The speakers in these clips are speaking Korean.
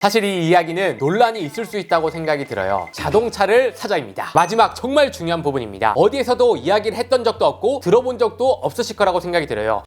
사실 이 이야기는 논란이 있을 수 있다고 생각이 들어요. 자동차를 사자입니다. 마지막 정말 중요한 부분입니다. 어디에서도 이야기를 했던 적도 없고 들어본 적도 없으실 거라고 생각이 들어요.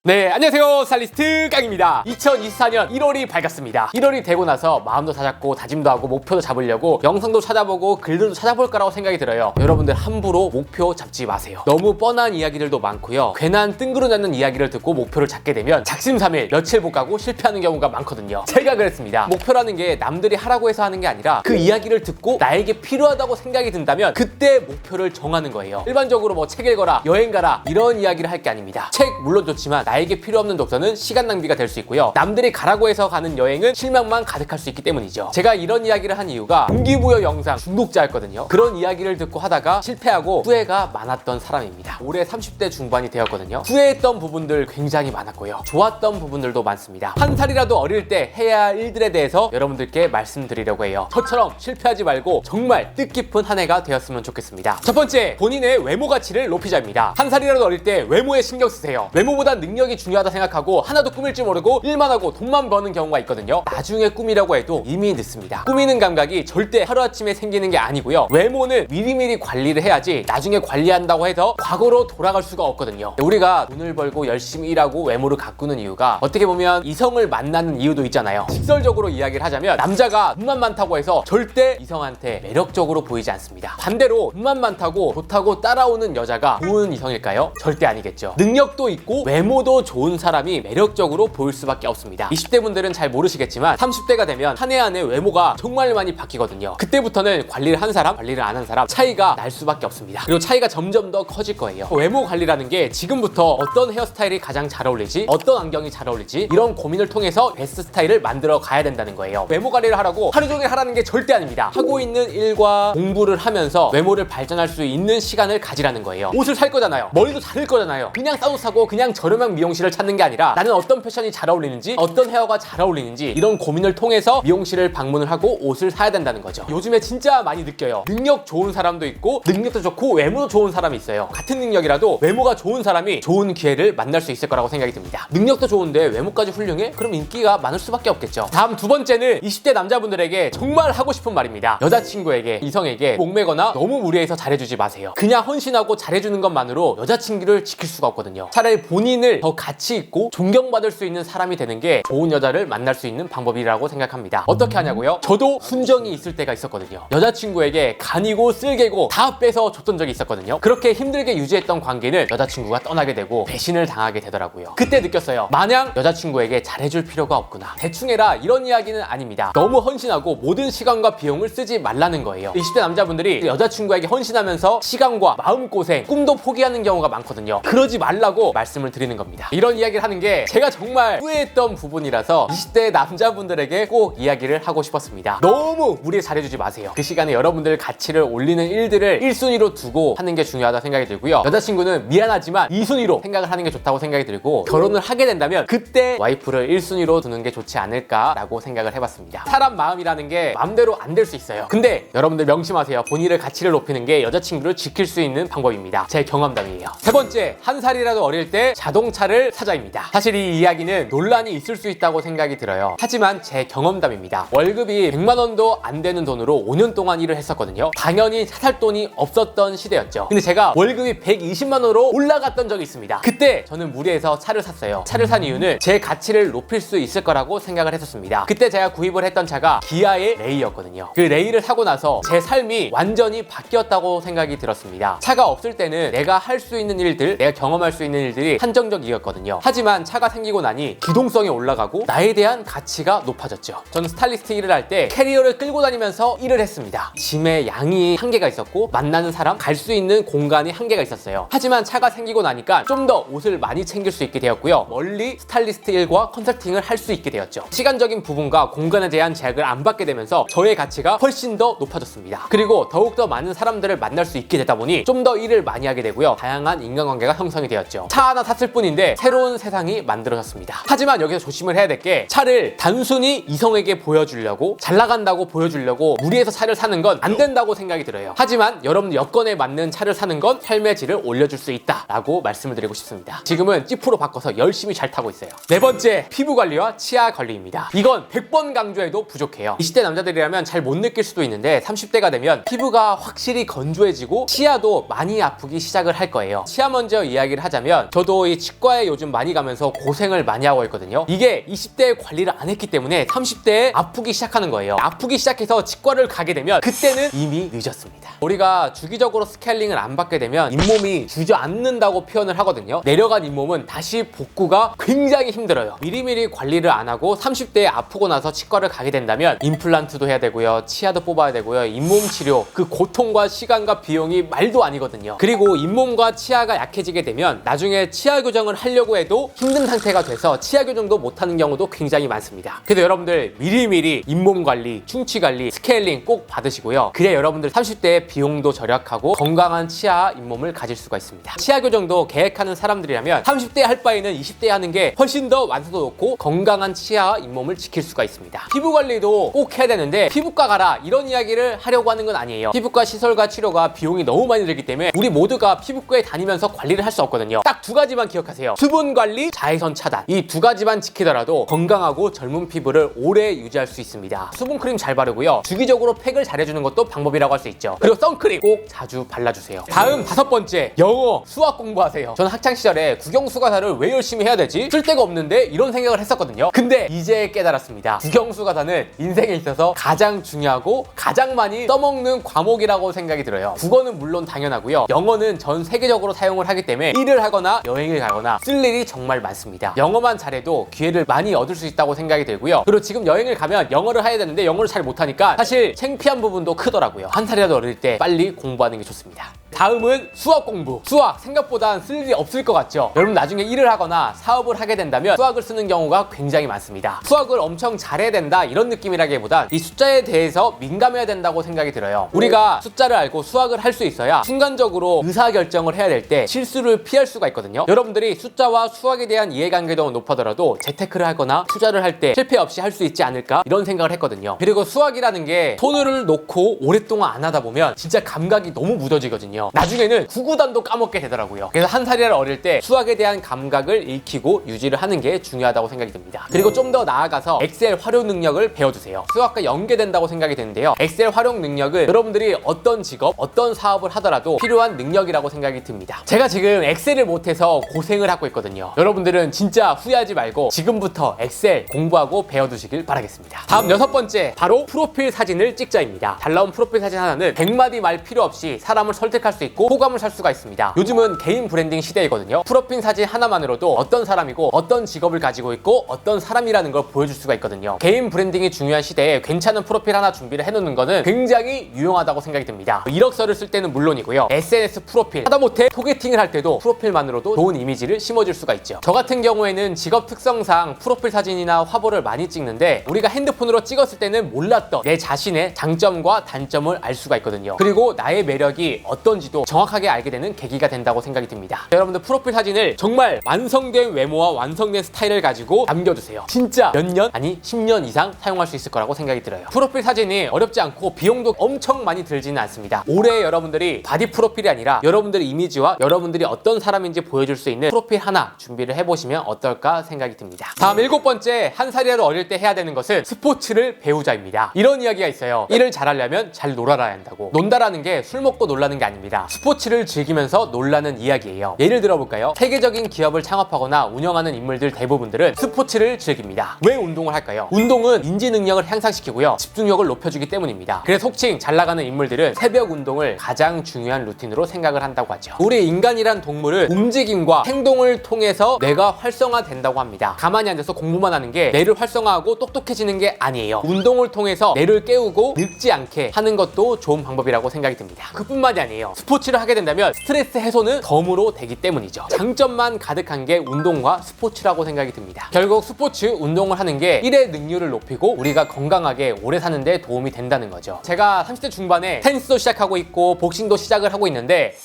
네, 안녕하세요. 스타일리스트 깡입니다. 2024년 1월이 밝았습니다. 1월이 되고 나서 마음도 다잡고 다짐도 하고 목표도 잡으려고 영상도 찾아보고 글들도 찾아볼 거라고 생각이 들어요. 여러분들 함부로 목표 잡지 마세요. 너무 뻔한 이야기들도 많고요. 괜한 뜬구름 잡는 이야기를 듣고 목표를 잡게 되면 작심삼일 며칠 못 가고 실패하는 경우가 많거든요. 제가 그랬습니다. 목표라는 게 남들이 하라고 해서 하는 게 아니라 그 이야기를 듣고 나에게 필요하다고 생각이 든다면 그때 목표를 정하는 거예요. 일반적으로 뭐 책 읽어라, 여행 가라 이런 이야기를 할 게 아닙니다. 책 물론 좋지만 나에게 필요 없는 독서는 시간 낭비가 될 수 있고요. 남들이 가라고 해서 가는 여행은 실망만 가득할 수 있기 때문이죠. 제가 이런 이야기를 한 이유가 동기부여 영상 중독자였거든요. 그런 이야기를 듣고 하다가 실패하고 후회가 많았던 사람입니다. 올해 30대 중반이 되었거든요. 후회했던 부분들 굉장히 많았고요. 좋았던 부분들도 많습니다. 한 살이라도 어릴 때 해야 할 일들에 대해서 여러분들께 말씀드리려고 해요. 저처럼 실패하지 말고 정말 뜻깊은 한 해가 되었으면 좋겠습니다. 첫 번째, 본인의 외모 가치를 높이자입니다. 한 살이라도 어릴 때 외모에 신경 쓰세요. 외모보단 능력이 중요하다 생각하고 하나도 꾸밀 줄 모르고 일만 하고 돈만 버는 경우가 있거든요. 나중에 꾸미라고 해도 이미 늦습니다. 꾸미는 감각이 절대 하루아침에 생기는 게 아니고요. 외모는 미리미리 관리를 해야지 나중에 관리한다고 해서 과거로 돌아갈 수가 없거든요. 우리가 돈을 벌고 열심히 일하고 외모를 가꾸는 이유가 어떻게 보면 이성을 만나는 이유도 있잖아요. 직설적으로 이야기를 하자면 남자가 돈만 많다고 해서 절대 이성한테 매력적으로 보이지 않습니다. 반대로 돈만 많다고 좋다고 따라오는 여자가 좋은 이성일까요? 절대 아니겠죠. 능력도 있고 외모도 좋은 사람이 매력적으로 보일 수밖에 없습니다. 20대 분들은 잘 모르시겠지만 30대가 되면 한 해 한 해 외모가 정말 많이 바뀌거든요. 그때부터는 관리를 한 사람, 관리를 안 한 사람 차이가 날 수밖에 없습니다. 그리고 차이가 점점 더 커질 거예요. 외모 관리라는 게 지금부터 어떤 헤어스타일이 가장 잘 어울리지, 어떤 안경이 잘 어울리지 이런 고민을 통해서 베스트 스타일을 만들어 가야 된다는 거예요. 외모 관리를 하라고 하루 종일 하라는 게 절대 아닙니다. 하고 있는 일과 공부를 하면서 외모를 발전할 수 있는 시간을 가지라는 거예요. 옷을 살 거잖아요. 머리도 자를 거잖아요. 그냥 싸도 사고 그냥 저렴한 미용실을 찾는 게 아니라 나는 어떤 패션이 잘 어울리는지, 어떤 헤어가 잘 어울리는지 이런 고민을 통해서 미용실을 방문을 하고 옷을 사야 된다는 거죠. 요즘에 진짜 많이 느껴요. 능력 좋은 사람도 있고 능력도 좋고 외모도 좋은 사람이 있어요. 같은 능력이라도 외모가 좋은 사람이 좋은 기회를 만날 수 있을 거라고 생각이 듭니다. 능력도 좋은데 외모까지 훌륭해? 그럼 인기가 많을 수밖에 없겠죠. 다음 두 번째는 20대 남자분들에게 정말 하고 싶은 말입니다. 여자친구에게, 이성에게 목매거나 너무 무리해서 잘해주지 마세요. 그냥 헌신하고 잘해주는 것만으로 여자친구를 지킬 수가 없거든요. 차라리 본인을 더 가치 있고 존경받을 수 있는 사람이 되는 게 좋은 여자를 만날 수 있는 방법이라고 생각합니다. 어떻게 하냐고요? 저도 순정이 있을 때가 있었거든요. 여자친구에게 간이고 쓸개고 다 빼서 줬던 적이 있었거든요. 그렇게 힘들게 유지했던 관계는 여자친구가 떠나게 되고 배신을 당하게 되더라고요. 그때 느꼈어요. 마냥 여자친구에게 잘해줄 필요가 없구나. 대충 해라 이런 이야기는 아닙니다. 너무 헌신하고 모든 시간과 비용을 쓰지 말라는 거예요. 20대 남자분들이 여자친구에게 헌신하면서 시간과 마음고생, 꿈도 포기하는 경우가 많거든요. 그러지 말라고 말씀을 드리는 겁니다. 이런 이야기를 하는 게 제가 정말 후회했던 부분이라서 20대 남자분들에게 꼭 이야기를 하고 싶었습니다. 너무 무리에 잘해주지 마세요. 그 시간에 여러분들 가치를 올리는 일들을 1순위로 두고 하는 게 중요하다 생각이 들고요. 여자친구는 미안하지만 2순위로 생각을 하는 게 좋다고 생각이 들고 결혼을 하게 된다면 그때 와이프를 1순위로 두는 게 좋지 않을까라고 생각을 해봤습니다. 사람 마음이라는 게 마음대로 안 될 수 있어요. 근데 여러분들 명심하세요. 본인의 가치를 높이는 게 여자친구를 지킬 수 있는 방법입니다. 제 경험담이에요. 세 번째, 한 살이라도 어릴 때 자동차를 사자입니다. 사실 이 이야기는 논란이 있을 수 있다고 생각이 들어요. 하지만 제 경험담입니다. 월급이 100만 원도 안 되는 돈으로 5년 동안 일을 했었거든요. 당연히 차 살 돈이 없었던 시대였죠. 근데 제가 월급이 120만 원으로 올라갔던 적이 있습니다. 그때 저는 무리해서 차를 샀어요. 차를 산 이유는 제 가치를 높일 수 있을 거라고 생각을 했었습니다. 그때 제가 구입을 했던 차가 기아의 레이였거든요. 그 레이를 사고 나서 제 삶이 완전히 바뀌었다고 생각이 들었습니다. 차가 없을 때는 내가 할 수 있는 일들, 내가 경험할 수 있는 일들이 한정적이었거든요. 하지만 차가 생기고 나니 기동성이 올라가고 나에 대한 가치가 높아졌죠. 저는 스타일리스트 일을 할 때 캐리어를 끌고 다니면서 일을 했습니다. 짐의 양이 한계가 있었고 만나는 사람, 갈 수 있는 공간이 한계가 있었어요. 하지만 차가 생기고 나니까 좀 더 옷을 많이 챙길 수 있게 되었고요. 멀리 스타일리스트 일과 컨설팅을 할 수 있게 되었죠. 시간적인 부분과 공간에 대한 제약을 안 받게 되면서 저의 가치가 훨씬 더 높아졌습니다. 그리고 더욱더 많은 사람들을 만날 수 있게 되다 보니 좀 더 일을 많이 하게 되고요. 다양한 인간관계가 형성이 되었죠. 차 하나 샀을 뿐인데 30대에 새로운 세상이 만들어졌습니다. 하지만 여기서 조심을 해야 될 게 차를 단순히 이성에게 보여주려고 잘 나간다고 보여주려고 무리해서 차를 사는 건 안 된다고 생각이 들어요. 하지만 여러분들 여건에 맞는 차를 사는 건 삶의 질을 올려줄 수 있다라고 말씀을 드리고 싶습니다. 지금은 찌프로 바꿔서 열심히 잘 타고 있어요. 네 번째, 피부 관리와 치아 관리입니다. 이건 100번 강조해도 부족해요. 20대 남자들이라면 잘 못 느낄 수도 있는데 30대가 되면 피부가 확실히 건조해지고 치아도 많이 아프기 시작을 할 거예요. 치아 먼저 이야기를 하자면 저도 이 치과에 요즘 많이 가면서 고생을 많이 하고 있거든요. 이게 20대에 관리를 안 했기 때문에 30대에 아프기 시작하는 거예요. 아프기 시작해서 치과를 가게 되면 그때는 이미 늦었습니다. 우리가 주기적으로 스케일링을 안 받게 되면 잇몸이 주저앉는다고 표현을 하거든요. 내려간 잇몸은 다시 복구가 굉장히 힘들어요. 미리미리 관리를 안 하고 30대에 아프고 나서 치과를 가게 된다면 임플란트도 해야 되고요, 치아도 뽑아야 되고요, 잇몸 치료, 그 고통과 시간과 비용이 말도 아니거든요. 그리고 잇몸과 치아가 약해지게 되면 나중에 치아 교정을 하려고 해도 힘든 상태가 돼서 치아 교정도 못하는 경우도 굉장히 많습니다. 그래서 여러분들 미리미리 잇몸 관리, 충치 관리, 스케일링 꼭 받으시고요. 그래야 여러분들 30대에 비용도 절약하고 건강한 치아 잇몸을 가질 수가 있습니다. 치아 교정도 계획하는 사람들이라면 30대에 할 바에는 20대에 하는 게 훨씬 더 완성도 높고 건강한 치아 잇몸을 지킬 수가 있습니다. 피부 관리도 꼭 해야 되는데 피부과 가라 이런 이야기를 하려고 하는 건 아니에요. 피부과 시설과 치료가 비용이 너무 많이 들기 때문에 우리 모두가 피부과에 다니면서 관리를 할 수 없거든요. 딱 두 가지만 기억하세요. 수분 관리, 자외선 차단. 이 두 가지만 지키더라도 건강하고 젊은 피부를 오래 유지할 수 있습니다. 수분 크림 잘 바르고요, 주기적으로 팩을 잘해주는 것도 방법이라고 할 수 있죠. 그리고 선크림 꼭 자주 발라주세요. 다음 5번째, 영어, 수학 공부하세요. 저는 학창시절에 국영수가사를 왜 열심히 해야 되지? 쓸데가 없는데 이런 생각을 했었거든요. 근데 이제 깨달았습니다. 국영수가사는 인생에 있어서 가장 중요하고 가장 많이 써먹는 과목이라고 생각이 들어요. 국어는 물론 당연하고요, 영어는 전 세계적으로 사용을 하기 때문에 일을 하거나 여행을 가거나 쓸 일이 정말 많습니다. 영어만 잘해도 기회를 많이 얻을 수 있다고 생각이 들고요. 그리고 지금 여행을 가면 영어를 해야 되는데 영어를 잘 못하니까 사실 창피한 부분도 크더라고요. 한 살이라도 어릴 때 빨리 공부하는 게 좋습니다. 다음은 수학 공부. 수학 생각보다 쓸 일이 없을 것 같죠? 여러분 나중에 일을 하거나 사업을 하게 된다면 수학을 쓰는 경우가 굉장히 많습니다. 수학을 엄청 잘해야 된다 이런 느낌이라기보단 이 숫자에 대해서 민감해야 된다고 생각이 들어요. 우리가 숫자를 알고 수학을 할 수 있어야 순간적으로 의사결정을 해야 될 때 실수를 피할 수가 있거든요. 여러분들이 숫자와 수학에 대한 이해관계도 높아더라도 재테크를 하거나 투자를 할 때 실패 없이 할 수 있지 않을까 이런 생각을 했거든요. 그리고 수학이라는 게 손을 놓고 오랫동안 안 하다 보면 진짜 감각이 너무 무뎌지거든요. 나중에는 구구단도 까먹게 되더라고요. 그래서 한 살이라 어릴 때 수학에 대한 감각을 익히고 유지를 하는 게 중요하다고 생각이 듭니다. 그리고 좀 더 나아가서 엑셀 활용 능력을 배워주세요. 수학과 연계된다고 생각이 드는데요, 엑셀 활용 능력은 여러분들이 어떤 직업, 어떤 사업을 하더라도 필요한 능력이라고 생각이 듭니다. 제가 지금 엑셀을 못해서 고생을 하고 있거든요. 여러분들은 진짜 후회하지 말고 지금부터 엑셀 공부하고 배워두시길 바라겠습니다. 다음 6번째, 바로 프로필 사진을 찍자입니다. 잘 나온 프로필 사진 하나는 100마디 말 필요 없이 사람을 설득할 수 있고 호감을 살 수가 있습니다. 요즘은 개인 브랜딩 시대이거든요. 프로필 사진 하나만으로도 어떤 사람이고 어떤 직업을 가지고 있고 어떤 사람이라는 걸 보여줄 수가 있거든요. 개인 브랜딩이 중요한 시대에 괜찮은 프로필 하나 준비를 해놓는 거는 굉장히 유용하다고 생각이 듭니다. 이력서를 쓸 때는 물론이고요, SNS 프로필, 하다못해 소개팅을 할 때도 프로필만으로도 좋은 이미지를 심어줄 수가 있죠. 저 같은 경우에는 직업 특성상 프로필 사진이나 화보를 많이 찍는데 우리가 핸드폰으로 찍었을 때는 몰랐던 내 자신의 장점과 단점을 알 수가 있거든요. 그리고 나의 매력이 어떤지도 정확하게 알게 되는 계기가 된다고 생각이 듭니다. 여러분들 프로필 사진을 정말 완성된 외모와 완성된 스타일을 가지고 남겨주세요. 진짜 몇 년, 아니 10년 이상 사용할 수 있을 거라고 생각이 들어요. 프로필 사진이 어렵지 않고 비용도 엄청 많이 들지는 않습니다. 올해 여러분들이 바디 프로필이 아니라 여러분들의 이미지와 여러분들이 어떤 사람인지 보여줄 수 있는 프로필 하나 준비를 해보시면 어떨까 생각이 듭니다. 다음 7번째, 한 살이라도 어릴 때 해야 되는 것은 스포츠를 배우자입니다. 이런 이야기가 있어요. 일을 잘하려면 잘 놀아야 한다고. 논다라는 게 술 먹고 놀라는 게 아닙니다. 스포츠를 즐기면서 놀라는 이야기예요. 예를 들어볼까요? 세계적인 기업을 창업하거나 운영하는 인물들 대부분들은 스포츠를 즐깁니다. 왜 운동을 할까요? 운동은 인지 능력을 향상시키고요, 집중력을 높여주기 때문입니다. 그래서 속칭 잘 나가는 인물들은 새벽 운동을 가장 중요한 루틴으로 생각을 한다고 하죠. 우리 인간이란 동물은 움직임과 행동을 통해서 뇌가 활성화된다고 합니다. 가만히 앉아서 공부만 하는 게 뇌를 활성화하고 똑똑해지는 게 아니에요. 운동을 통해서 뇌를 깨우고 늙지 않게 하는 것도 좋은 방법이라고 생각이 듭니다. 그뿐만이 아니에요. 스포츠를 하게 된다면 스트레스 해소는 덤으로 되기 때문이죠. 장점만 가득한 게 운동과 스포츠라고 생각이 듭니다. 결국 스포츠, 운동을 하는 게 일의 능률을 높이고 우리가 건강하게 오래 사는 데 도움이 된다는 거죠. 제가 30대 중반에 테니스도 시작하고 있고 복싱도 시작을 하고 있는데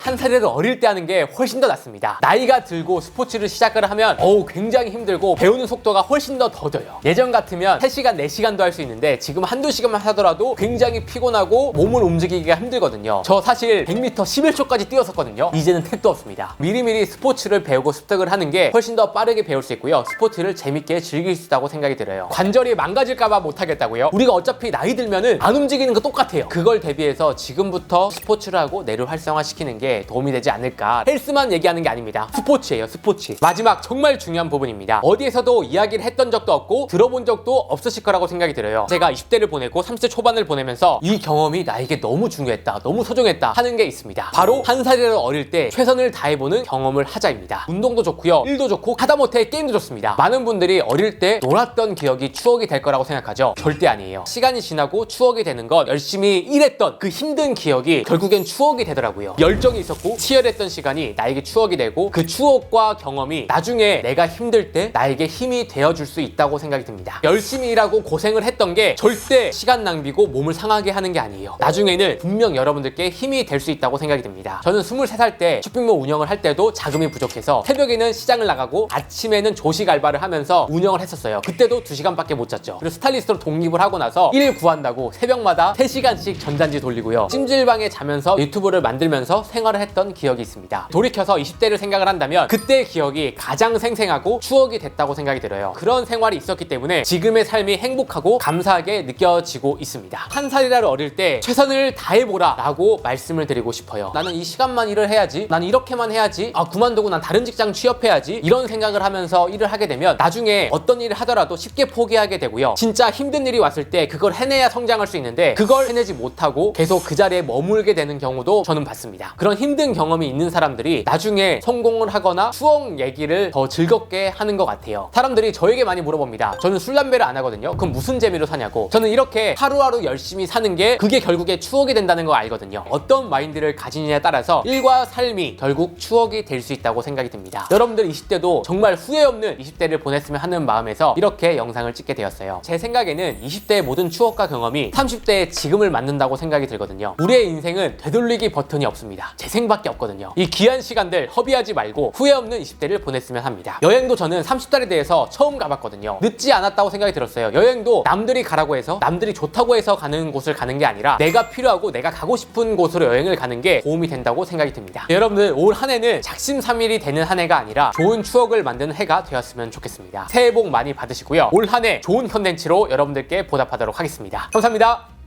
한 살이라도 어릴 때 하는 게 훨씬 더 낫습니다. 나이가 들고 스포츠를 시작을 하면 굉장히 힘들고 배우는 속도가 훨씬 더 더뎌요. 예전 같으면 3시간, 4시간도 할 수 있는데 지금 한두 시간만 하더라도 굉장히 피곤하고 몸을 움직이기가 힘들거든요. 저 사실 100m 11초까지 뛰었었거든요. 이제는 택도 없습니다. 미리미리 스포츠를 배우고 습득을 하는 게 훨씬 더 빠르게 배울 수 있고요. 스포츠를 재밌게 즐길 수 있다고 생각이 들어요. 관절이 망가질까봐 못하겠다고요? 우리가 어차피 나이 들면은 안 움직이는 거 똑같아요. 그걸 대비해서 지금부터 스포츠를 하고 뇌를 활성화시키는 게 도움이 되지 않을까. 헬스만 얘기하는 게 아닙니다. 스포츠예요, 스포츠. 마지막 정말 중요한 부분입니다. 어디에서도 이야기를 했던 적도 없고 들어본 적도 없으실 거라고 생각이 들어요. 제가 20대를 보내고 30대 초반을 보내면서 이 경험이 나에게 너무 중요했다, 너무 소중했다 하는 게 있습니다. 바로 한 살이라도 어릴 때 최선을 다해보는 경험을 하자입니다. 운동도 좋고요, 일도 좋고 하다못해 게임도 좋습니다. 많은 분들이 어릴 때 놀았던 기억이 추억이 될 거라고 생각하죠? 절대 아니에요. 시간이 지나고 추억이 되는 건 열심히 일했던 그 힘든 기억이 결국엔 추억이 되더라고요. 열정이 있었고 치열했던 시간이 나에게 추억이 되고 그 추억과 경험이 나중에 내가 힘들 때 나에게 힘이 되어줄 수 있다고 생각이 듭니다. 열심히 일하고 고생을 했던 게 절대 시간 낭비고 몸을 상하게 하는 게 아니에요. 나중에는 분명 여러분들께 힘이 될 수 있다고 생각이 듭니다. 저는 23살 때 쇼핑몰 운영을 할 때도 자금이 부족해서 새벽에는 시장을 나가고 아침에는 조식 알바를 하면서 운영을 했었어요. 그때도 2시간밖에 못 잤죠. 그리고 스타일리스트로 독립을 하고 나서 일 구한다고 새벽마다 3시간씩 전단지 돌리고요. 찜질방에 자면서 유튜브를 만들면서 생활을 했던 기억이 있습니다. 돌이켜서 20대를 생각을 한다면 그때의 기억이 가장 생생하고 추억이 됐다고 생각이 들어요. 그런 생활이 있었기 때문에 지금의 삶이 행복하고 감사하게 느껴지고 있습니다. 한 살이라도 어릴 때 최선을 다해보라 라고 말씀을 드리고 싶어요. 나는 이 시간만 일을 해야지, 나는 이렇게만 해야지, 그만두고 난 다른 직장 취업해야지, 이런 생각을 하면서 일을 하게 되면 나중에 어떤 일을 하더라도 쉽게 포기하게 되고요. 진짜 힘든 일이 왔을 때 그걸 해내야 성장할 수 있는데 그걸 해내지 못하고 계속 그 자리에 머물게 되는 경우도 저는 봤습니다. 그런 힘든 경험이 있는 사람들이 나중에 성공을 하거나 추억 얘기를 더 즐겁게 하는 것 같아요. 사람들이 저에게 많이 물어봅니다. 저는 술, 담배를 안 하거든요. 그럼 무슨 재미로 사냐고. 저는 이렇게 하루하루 열심히 사는 게 그게 결국에 추억이 된다는 거 알거든요. 어떤 마인드를 가지느냐에 따라서 일과 삶이 결국 추억이 될 수 있다고 생각이 듭니다. 여러분들 20대도 정말 후회 없는 20대를 보냈으면 하는 마음에서 이렇게 영상을 찍게 되었어요. 제 생각에는 20대의 모든 추억과 경험이 30대의 지금을 만든다고 생각이 들거든요. 우리의 인생은 되돌리기 버튼이 없습니다. 재생밖에 없거든요. 이 귀한 시간들 허비하지 말고 후회 없는 20대를 보냈으면 합니다. 여행도 저는 30달에 대해서 처음 가봤거든요. 늦지 않았다고 생각이 들었어요. 여행도 남들이 가라고 해서, 남들이 좋다고 해서 가는 곳을 가는 게 아니라 내가 필요하고 내가 가고 싶은 곳으로 여행을 가는 게 도움이 된다고 생각이 듭니다. 여러분들 올 한 해는 작심삼일이 되는 한 해가 아니라 좋은 추억을 만드는 해가 되었으면 좋겠습니다. 새해 복 많이 받으시고요. 올 한 해 좋은 컨텐츠로 여러분들께 보답하도록 하겠습니다. 감사합니다.